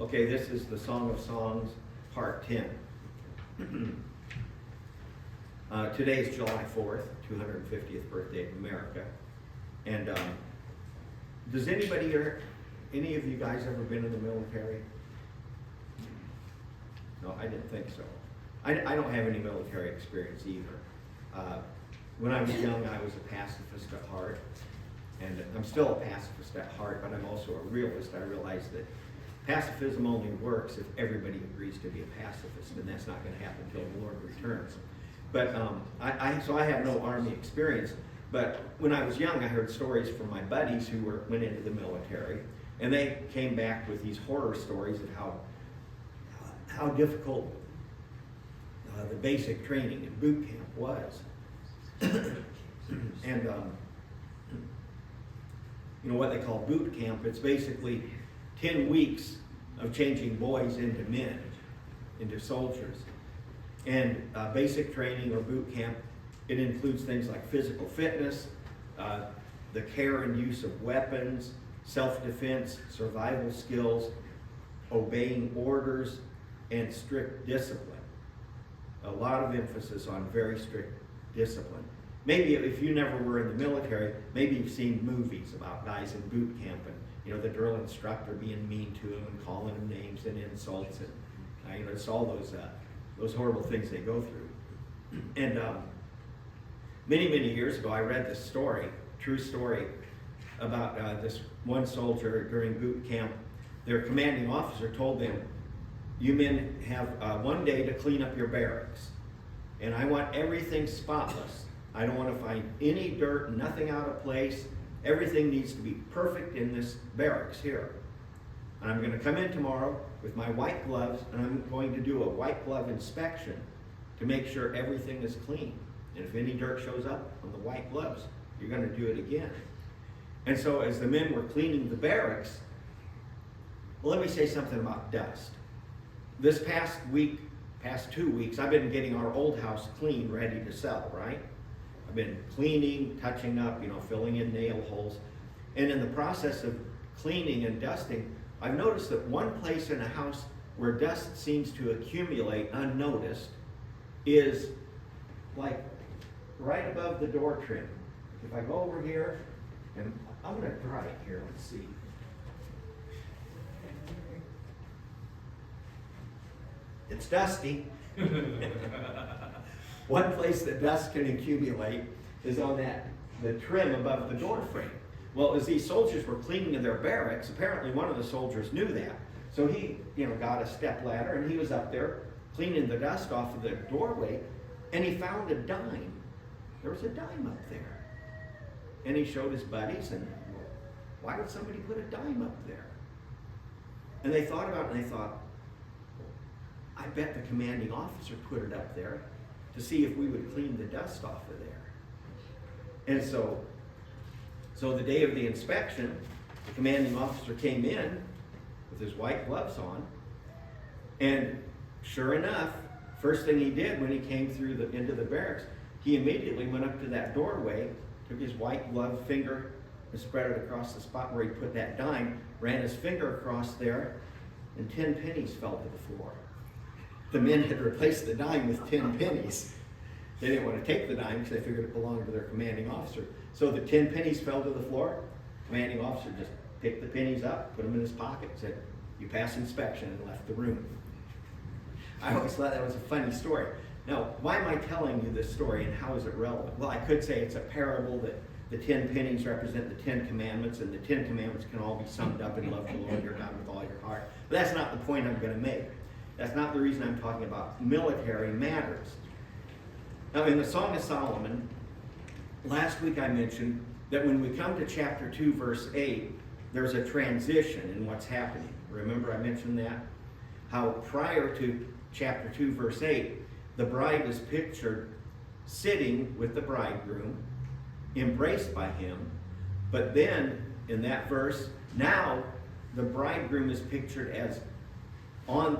Okay, this is the Song of Songs, part 10. Today is July 4th, 250th birthday of America. And does anybody here, any of you guys ever been in the military? No, I didn't think so. I don't have any military experience either. When I was young, I was a pacifist at heart. And I'm still a pacifist at heart, but I'm also a realist. I realize that pacifism only works if everybody agrees to be a pacifist, and that's not going to happen until the Lord returns. But so I have no army experience. But when I was young, I heard stories from my buddies who went into the military, and they came back with these horror stories of how difficult the basic training in boot camp was. And you know what they call boot camp? It's basically 10 weeks of changing boys into men, into soldiers. And basic training or boot camp, it includes things like physical fitness, the care and use of weapons, self-defense, survival skills, obeying orders, and strict discipline. A lot of emphasis on very strict discipline. Maybe if you never were in the military, maybe you've seen movies about guys in boot camp and, you know, the drill instructor being mean to them and calling them names and insults, and you know, it's all those horrible things they go through. And many years ago, I read this story, true story, about this one soldier during boot camp. Their commanding officer told them, "You men have 1 day to clean up your barracks, and I want everything spotless. I don't want to find any dirt, nothing out of place. Everything needs to be perfect in this barracks here. And I'm going to come in tomorrow with my white gloves, and I'm going to do a white glove inspection to make sure everything is clean. And if any dirt shows up on the white gloves, you're going to do it again." And so as the men were cleaning the barracks, well, let me say something about dust. This past 2 weeks, I've been getting our old house clean, ready to sell, right? I've been cleaning, touching up, you know, filling in nail holes. And in the process of cleaning and dusting, I've noticed that one place in a house where dust seems to accumulate unnoticed is like right above the door trim. If I go over here, and I'm going to try it here, let's see. It's dusty. One place that dust can accumulate is on the trim above the door frame. Well, as these soldiers were cleaning their barracks, apparently one of the soldiers knew that. So he, you know, got a step ladder and he was up there cleaning the dust off of the doorway, and he found a dime. There was a dime up there. And he showed his buddies, and why would somebody put a dime up there? And they thought about it, and they thought, I bet the commanding officer put it up there to see if we would clean the dust off of there. And so the day of the inspection, the commanding officer came in with his white gloves on, and sure enough, first thing he did when he came through into the barracks, he immediately went up to that doorway, took his white gloved finger and spread it across the spot where he put that dime, ran his finger across there, and 10 pennies fell to the floor. The men had replaced the dime with 10 pennies. They didn't want to take the dime because they figured it belonged to their commanding officer. So the 10 pennies fell to the floor. Commanding officer just picked the pennies up, put them in his pocket, said, "You pass inspection," and left the room. I always thought that was a funny story. Now, why am I telling you this story, and how is it relevant? Well, I could say it's a parable that the 10 pennies represent the 10 commandments, and the 10 commandments can all be summed up in love the Lord your God with all your heart. But that's not the point I'm going to make. That's not the reason I'm talking about military matters. Now, in the Song of Solomon, last week I mentioned that when we come to chapter 2, verse 8, there's a transition in what's happening. Remember I mentioned that? How prior to chapter 2, verse 8, the bride is pictured sitting with the bridegroom, embraced by him. But then, in that verse, now the bridegroom is pictured as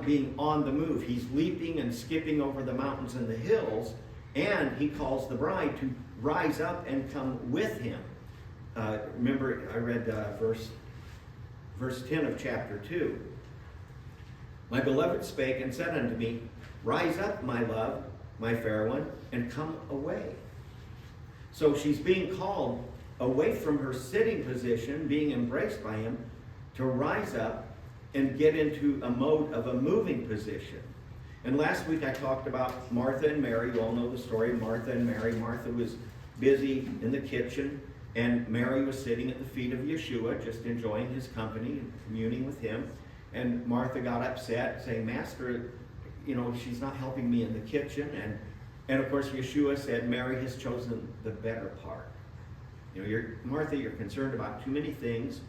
being on the move. He's leaping and skipping over the mountains and the hills, and he calls the bride to rise up and come with him. Remember, I read verse 10 of chapter 2. My beloved spake and said unto me, Rise up, my love, my fair one, and come away. So she's being called away from her sitting position, being embraced by him, to rise up and get into a mode of a moving position. And last week I talked about Martha and Mary. You all know the story of Martha and Mary. Martha was busy in the kitchen, and Mary was sitting at the feet of Yeshua, just enjoying his company and communing with him. And Martha got upset, saying, Master, she's not helping me in the kitchen. And of course, Yeshua said, Mary has chosen the better part. Martha, you're concerned about too many things.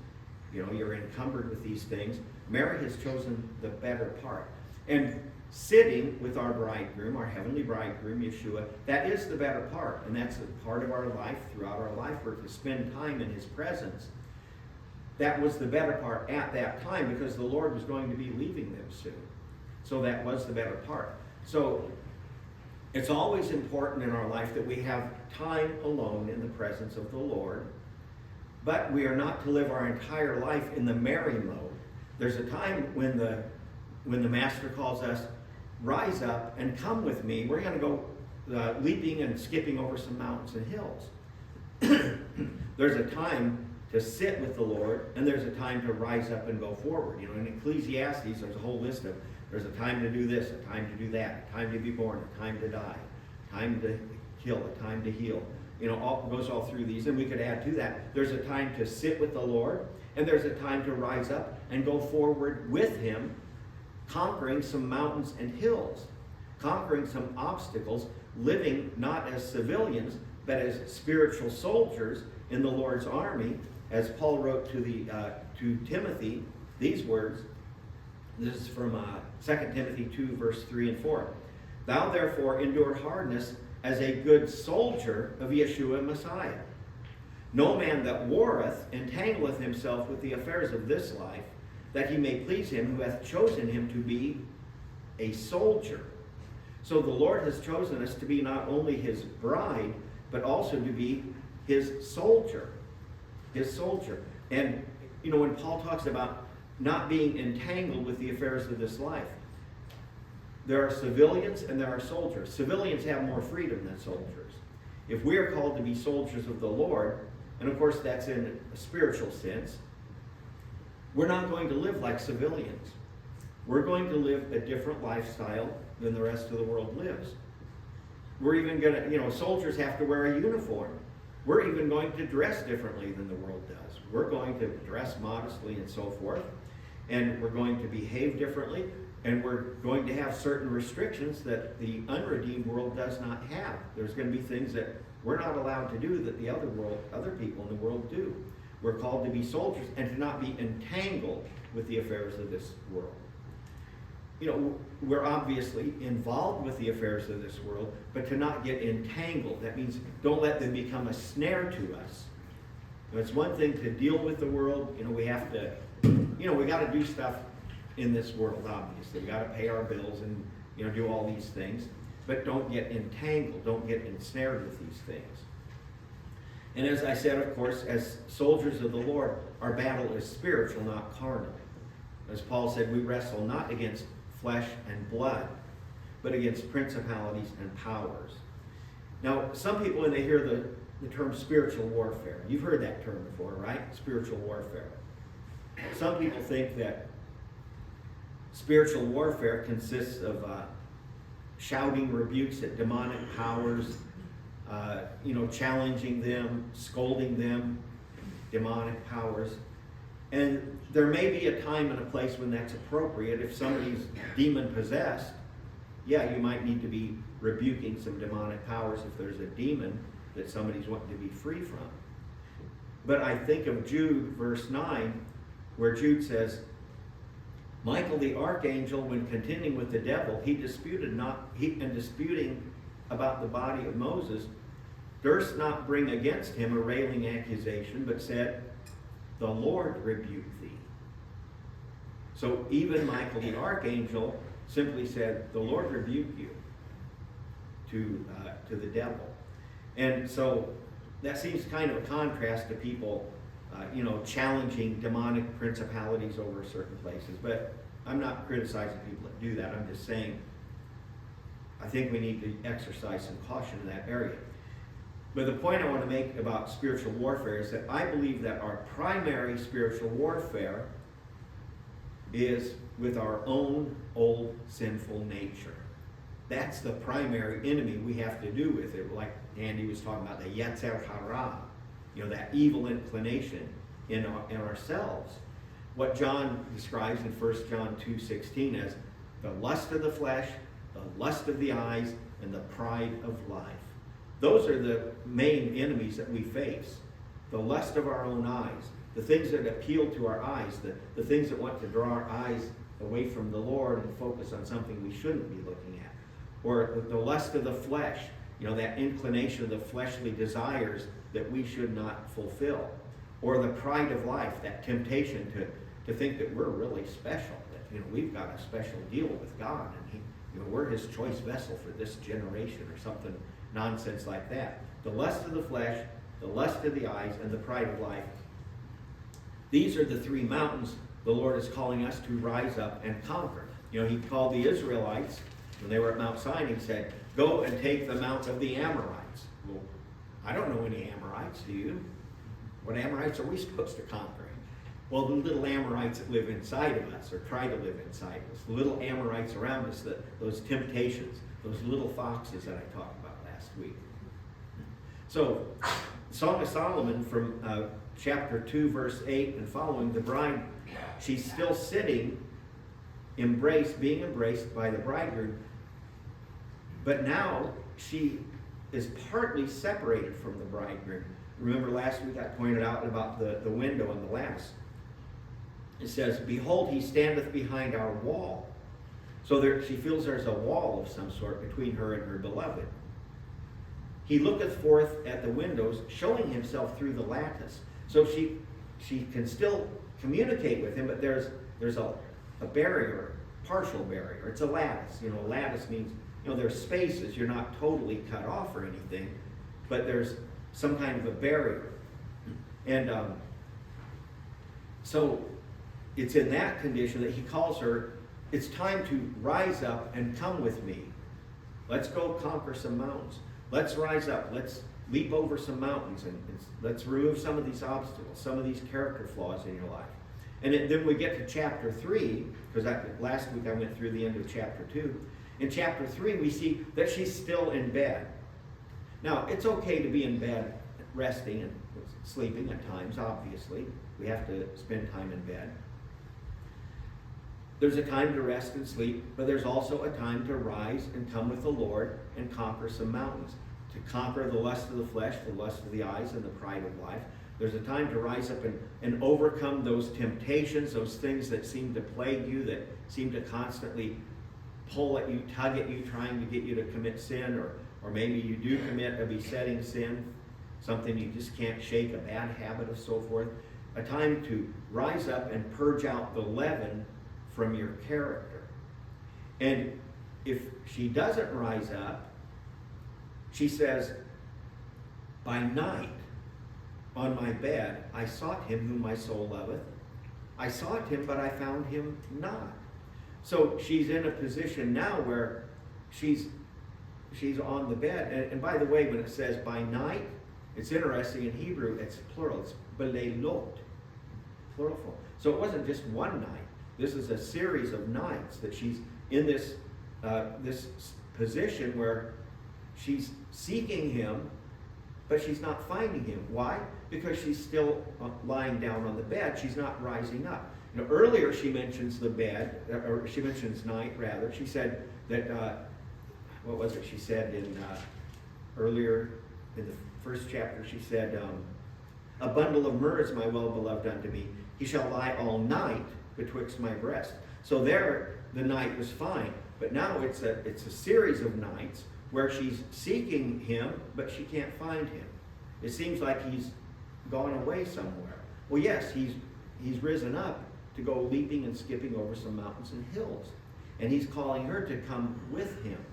You're encumbered with these things. Mary has chosen the better part. And sitting with our bridegroom, our heavenly bridegroom, Yeshua, that is the better part. And that's a part of our life. Throughout our life, we're to spend time in his presence. That was the better part at that time, because the Lord was going to be leaving them soon. So that was the better part. So it's always important in our life that we have time alone in the presence of the Lord. But we are not to live our entire life in the Mary mode. There's a time when the Master calls us, rise up and come with me. We're going to go leaping and skipping over some mountains and hills. There's a time to sit with the Lord, and there's a time to rise up and go forward. In Ecclesiastes, there's a whole list of, there's a time to do this, a time to do that, a time to be born, a time to die, a time to kill, a time to heal. Goes all through these, and we could add to that. There's a time to sit with the Lord, and there's a time to rise up and go forward with him, conquering some mountains and hills, conquering some obstacles, living not as civilians, but as spiritual soldiers in the Lord's army, as Paul wrote to Timothy these words. This is from 2 Timothy 2, verse 3 and 4. Thou therefore endure hardness as a good soldier of Yeshua Messiah. No man that warreth entangleth himself with the affairs of this life, that he may please him who hath chosen him to be a soldier. So the Lord has chosen us to be not only his bride, but also to be his soldier. His soldier. And, when Paul talks about not being entangled with the affairs of this life, there are civilians and there are soldiers. Civilians have more freedom than soldiers. If we are called to be soldiers of the Lord, and of course that's in a spiritual sense, we're not going to live like civilians. We're going to live a different lifestyle than the rest of the world lives. We're even going to, soldiers have to wear a uniform. We're even going to dress differently than the world does. We're going to dress modestly and so forth, and we're going to behave differently, and we're going to have certain restrictions that the unredeemed world does not have. There's going to be things that we're not allowed to do that the other people in the world do. We're called to be soldiers and to not be entangled with the affairs of this world. We're obviously involved with the affairs of this world, but to not get entangled. That means don't let them become a snare to us. It's one thing to deal with the world. We have to, we got to do stuff in this world, obviously. We got to pay our bills and, do all these things. But don't get entangled. Don't get ensnared with these things. And as I said, of course, as soldiers of the Lord, our battle is spiritual, not carnal. As Paul said, we wrestle not against flesh and blood, but against principalities and powers. Now, some people, when they hear the term spiritual warfare, you've heard that term before, right? Spiritual warfare. Some people think that spiritual warfare consists of shouting rebukes at demonic powers, challenging them, scolding them, demonic powers. And there may be a time and a place when that's appropriate. If somebody's demon-possessed, yeah, you might need to be rebuking some demonic powers if there's a demon that somebody's wanting to be free from. But I think of Jude, verse 9, where Jude says, Michael the archangel, when contending with the devil, disputing about the body of Moses, durst not bring against him a railing accusation, but said, the Lord rebuke thee. So even Michael the archangel simply said, the Lord rebuke you to the devil. And so that seems kind of a contrast to people, challenging demonic principalities over certain places. But I'm not criticizing people that do that. I'm just saying I think we need to exercise some caution in that area. But the point I want to make about spiritual warfare is that I believe that our primary spiritual warfare is with our own old sinful nature. That's the primary enemy we have to do with it. Like Andy was talking about, the Yetzer Hara, that evil inclination in ourselves. What John describes in 1 John 2:16 as the lust of the flesh, the lust of the eyes, and the pride of life. Those are the main enemies that we face. The lust of our own eyes, the things that appeal to our eyes, the things that want to draw our eyes away from the Lord and focus on something we shouldn't be looking at. Or the lust of the flesh, that inclination of the fleshly desires that we should not fulfill. Or the pride of life, that temptation to think that we're really special, that we've got a special deal with God, and we're his choice vessel for this generation, or something nonsense like that. The lust of the flesh, the lust of the eyes, and the pride of life. These are the three mountains the Lord is calling us to rise up and conquer. He called the Israelites, when they were at Mount Sinai, he said, go and take the mount of the Amorites. Well, I don't know any Amorites, do you? What Amorites are we supposed to conquer? Well, the little Amorites that live inside of us, or try to live inside of us, the little Amorites around us, those temptations, those little foxes that I talked about last week. So, Song of Solomon from chapter 2, verse 8 and following, the bride, she's still sitting, being embraced by the bridegroom, but now she is partly separated from the bridegroom. Remember last week I pointed out about the window and the lattice. It says, behold, he standeth behind our wall. So she feels there's a wall of some sort between her and her beloved. He looketh forth at the windows, showing himself through the lattice. So she can still communicate with him, but there's a barrier, partial barrier. It's a lattice. A lattice means, there's spaces. You're not totally cut off or anything, but there's some kind of a barrier. And so it's in that condition that he calls her, it's time to rise up and come with me. Let's go conquer some mountains. Let's rise up. Let's leap over some mountains and let's remove some of these obstacles, some of these character flaws in your life. And then we get to chapter 3, because last week I went through the end of chapter 2. In chapter 3, we see that she's still in bed. Now, it's okay to be in bed resting and sleeping at times, obviously. We have to spend time in bed. There's a time to rest and sleep, but there's also a time to rise and come with the Lord and conquer some mountains. To conquer the lust of the flesh, the lust of the eyes, and the pride of life. There's a time to rise up and overcome those temptations, those things that seem to plague you, that seem to constantly pull at you, tug at you, trying to get you to commit sin, or maybe you do commit a besetting sin, something you just can't shake, a bad habit, or so forth. A time to rise up and purge out the leaven from your character. And if she doesn't rise up, she says, by night on my bed I sought him whom my soul loveth. I sought him, but I found him not. So she's in a position now where she's on the bed. And by the way, when it says by night, it's interesting in Hebrew, it's plural. It's beleilot, plural form. So it wasn't just one night. This is a series of nights that she's in this position where she's seeking him, but she's not finding him. Why? Because she's still lying down on the bed. She's not rising up. Earlier she mentions the bed, or she mentions night rather. She said that, what was it? She said earlier in the first chapter, she said, a bundle of myrrh is my well-beloved unto me. He shall lie all night betwixt my breast. So there, the night was fine. But now it's a series of nights where she's seeking him, but she can't find him. It seems like he's gone away somewhere. Well, yes, he's risen up to go leaping and skipping over some mountains and hills. And he's calling her to come with him.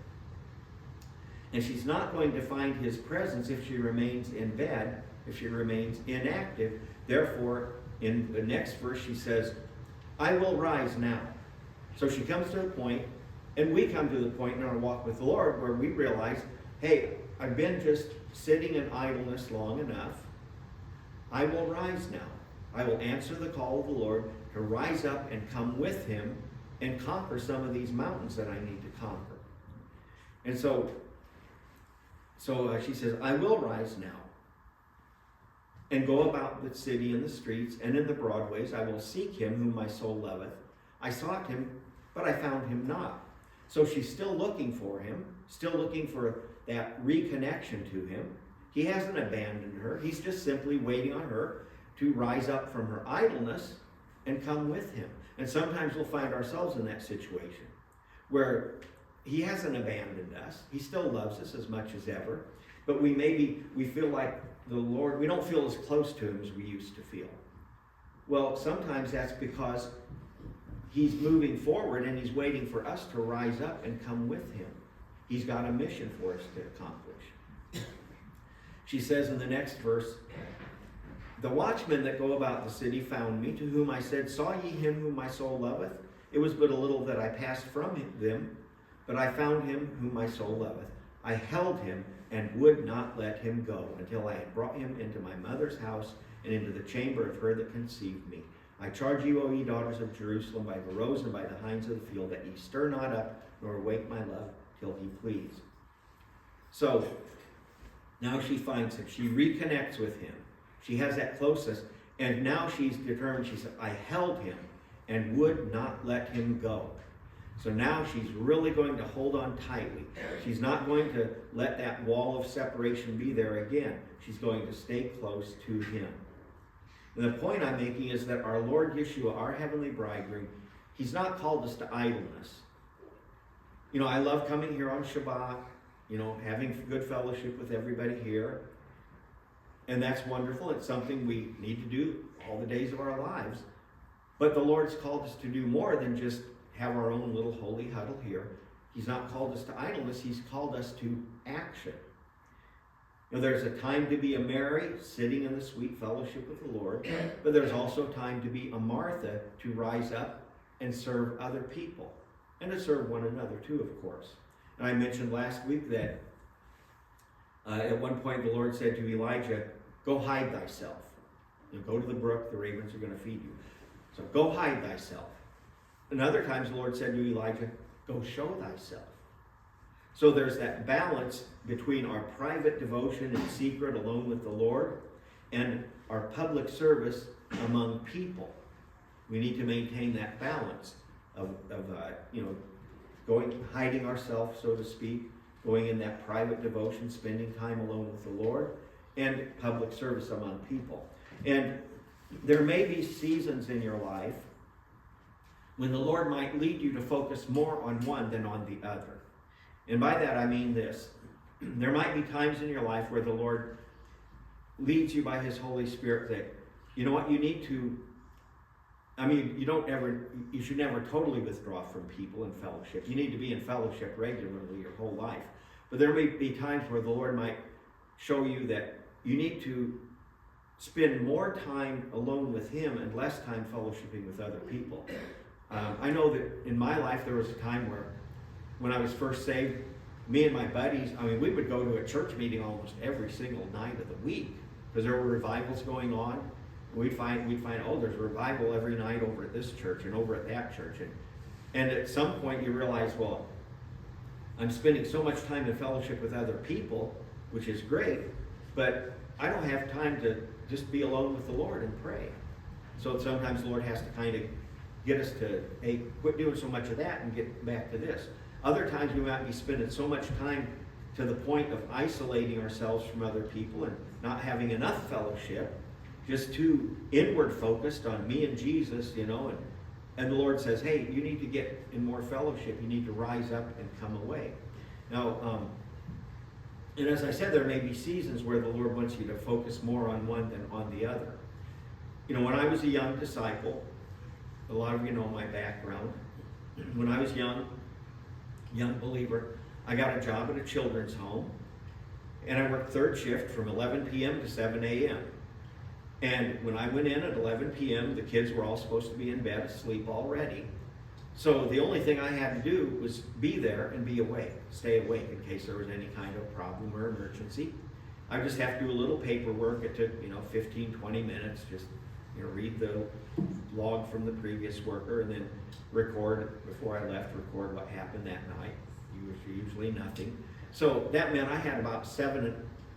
And she's not going to find his presence if she remains in bed, if she remains inactive. Therefore, in the next verse she says, I will rise now. So she comes to a point, and we come to the point in our walk with the Lord where we realize, hey, I've been just sitting in idleness long enough. I will rise now. I will answer the call of the Lord to rise up and come with him and conquer some of these mountains that I need to conquer. And so she says, I will rise now and go about the city and the streets and in the broadways. I will seek him whom my soul loveth. I sought him, but I found him not. So she's still looking for him, still looking for that reconnection to him. He hasn't abandoned her. He's just simply waiting on her to rise up from her idleness and come with him. And sometimes we'll find ourselves in that situation where he hasn't abandoned us. He still loves us as much as ever. But we feel like the Lord, we don't feel as close to him as we used to feel. Well, sometimes that's because he's moving forward and he's waiting for us to rise up and come with him. He's got a mission for us to accomplish. She says in the next verse, the watchmen that go about the city found me, to whom I said, saw ye him whom my soul loveth? It was but a little that I passed from them, but I found him whom my soul loveth. I held him and would not let him go until I had brought him into my mother's house and into the chamber of her that conceived me. I charge you, O ye daughters of Jerusalem, by the roes and by the hinds of the field, that ye stir not up, nor awake my love, till he please. So, now she finds him. She reconnects with him. She has that closeness. And now she's determined. She said, I held him and would not let him go. So now she's really going to hold on tightly. She's not going to let that wall of separation be there again. She's going to stay close to him. And the point I'm making is that our Lord Yeshua, our heavenly bridegroom, he's not called us to idleness. You know, I love coming here on Shabbat, you know, having good fellowship with everybody here. And that's wonderful. It's something we need to do all the days of our lives. But the Lord's called us to do more than just have our own little holy huddle here. He's not called us to idleness. He's called us to action. You know, there's a time to be a Mary, sitting in the sweet fellowship with the Lord. But there's also time to be a Martha, to rise up and serve other people. And to serve one another too, of course. And I mentioned last week that at one point the Lord said to Elijah, go hide thyself. You know, go to the brook, the ravens are going to feed you. So go hide thyself. And other times the Lord said to Elijah, go show thyself. So there's that balance between our private devotion in secret alone with the Lord and our public service among people. We need to maintain that balance of hiding ourselves, so to speak, going in that private devotion, spending time alone with the Lord, and public service among people. And there may be seasons in your life when the Lord might lead you to focus more on one than on the other. And by that I mean this. There might be times in your life where the Lord leads you by his Holy Spirit that, you know what, you need to, you should never totally withdraw from people in fellowship. You need to be in fellowship regularly your whole life. But there may be times where the Lord might show you that you need to spend more time alone with him and less time fellowshipping with other people. I know that in my life there was a time where, when I was first saved, me and my buddies, we would go to a church meeting almost every single night of the week because there were revivals going on. We'd find, oh, there's a revival every night over at this church and over at that church. And at some point you realize, well, I'm spending so much time in fellowship with other people, which is great, but I don't have time to just be alone with the Lord and pray. So sometimes the Lord has to kind of get us to, hey, quit doing so much of that and get back to this. Other times we might be spending so much time to the point of isolating ourselves from other people and not having enough fellowship, just too inward focused on me and Jesus, and the Lord says, hey, you need to get in more fellowship. You need to rise up and come away. Now, and as I said, there may be seasons where the Lord wants you to focus more on one than on the other. When I was a young disciple, a lot of you know my background. When I was young believer, I got a job at a children's home, and I worked third shift from 11 p.m. to 7 a.m. And when I went in at 11 p.m., the kids were all supposed to be in bed asleep already. So the only thing I had to do was be there and be awake, stay awake in case there was any kind of problem or emergency. I just have to do a little paperwork. It took, 15, 20 minutes, just, read the log from the previous worker and then record, before I left, record what happened that night. Usually nothing. So that meant I had about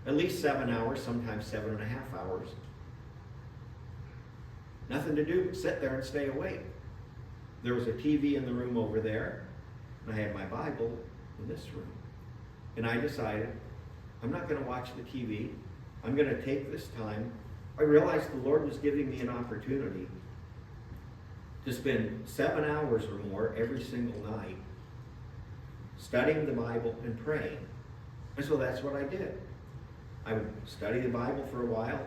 at least 7 hours, sometimes 7.5 hours. Nothing to do but sit there and stay awake. There was a TV in the room over there, and I had my Bible in this room. And I decided, I'm not going to watch the TV. I'm going to take this time. I realized the Lord was giving me an opportunity to spend 7 hours or more every single night studying the Bible and praying. And so that's what I did. I would study the Bible for a while.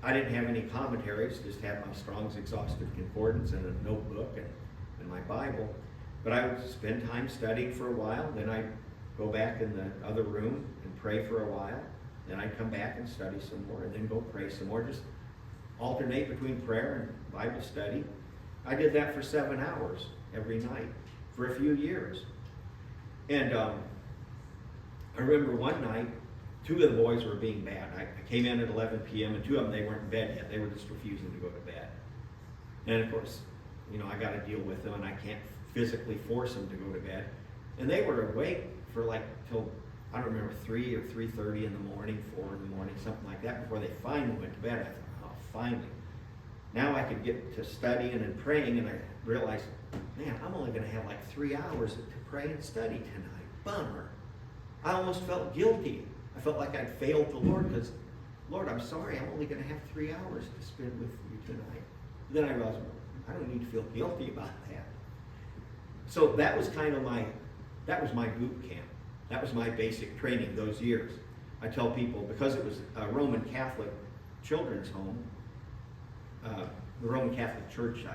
I didn't have any commentaries, just had my Strong's Exhaustive Concordance and a notebook and my Bible. But I would spend time studying for a while, then I'd go back in the other room and pray for a while. Then I'd come back and study some more, and then go pray some more. Just alternate between prayer and Bible study. I did that for 7 hours every night for a few years. And I remember one night, 2 of the boys were being bad. I came in at 11 p.m. and 2 of them, they weren't in bed yet. They were just refusing to go to bed. And of course, I got to deal with them, and I can't physically force them to go to bed. And they were awake for till, I don't remember, 3 or 3:30 in the morning, 4 in the morning, something like that, before they finally went to bed. I thought, oh, finally. Now I could get to studying and praying, and I realized, man, I'm only going to have 3 hours to pray and study tonight. Bummer. I almost felt guilty. I felt like I'd failed the Lord because, Lord, I'm sorry, I'm only going to have 3 hours to spend with you tonight. Then I realized, I don't need to feel guilty about that. So that was my boot camp. That was my basic training those years. I tell people, because it was a Roman Catholic children's home, the Roman Catholic Church,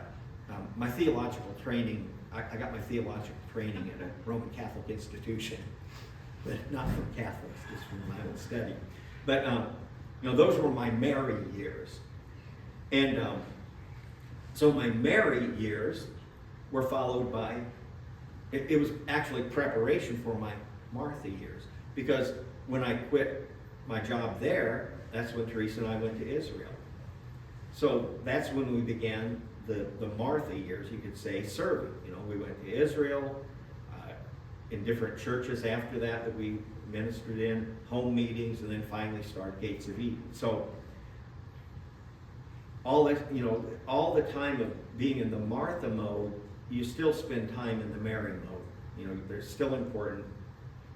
my theological training, I got my theological training at a Roman Catholic institution, but not from Catholics, just from my own study. But, those were my merry years. And so my merry years were followed by, it was actually preparation for my Martha years. Because when I quit my job there, that's when Teresa and I went to Israel. So that's when we began the Martha years, you could say, serving. We went to Israel, in different churches after that we ministered in, home meetings, and then finally started Gates of Eden. So all the time of being in the Martha mode, you still spend time in the Mary mode. There's still important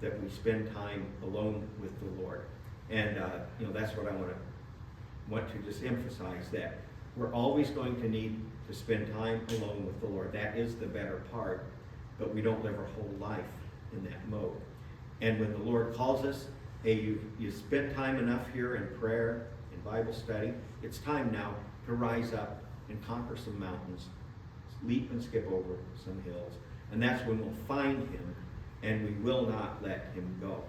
that we spend time alone with the Lord. And that's what I want to just emphasize, that we're always going to need to spend time alone with the Lord. That is the better part, but we don't live our whole life in that mode. And when the Lord calls us, hey, you spent time enough here in prayer and Bible study, it's time now to rise up and conquer some mountains, leap and skip over some hills. And that's when we'll find him, and we will not let him go.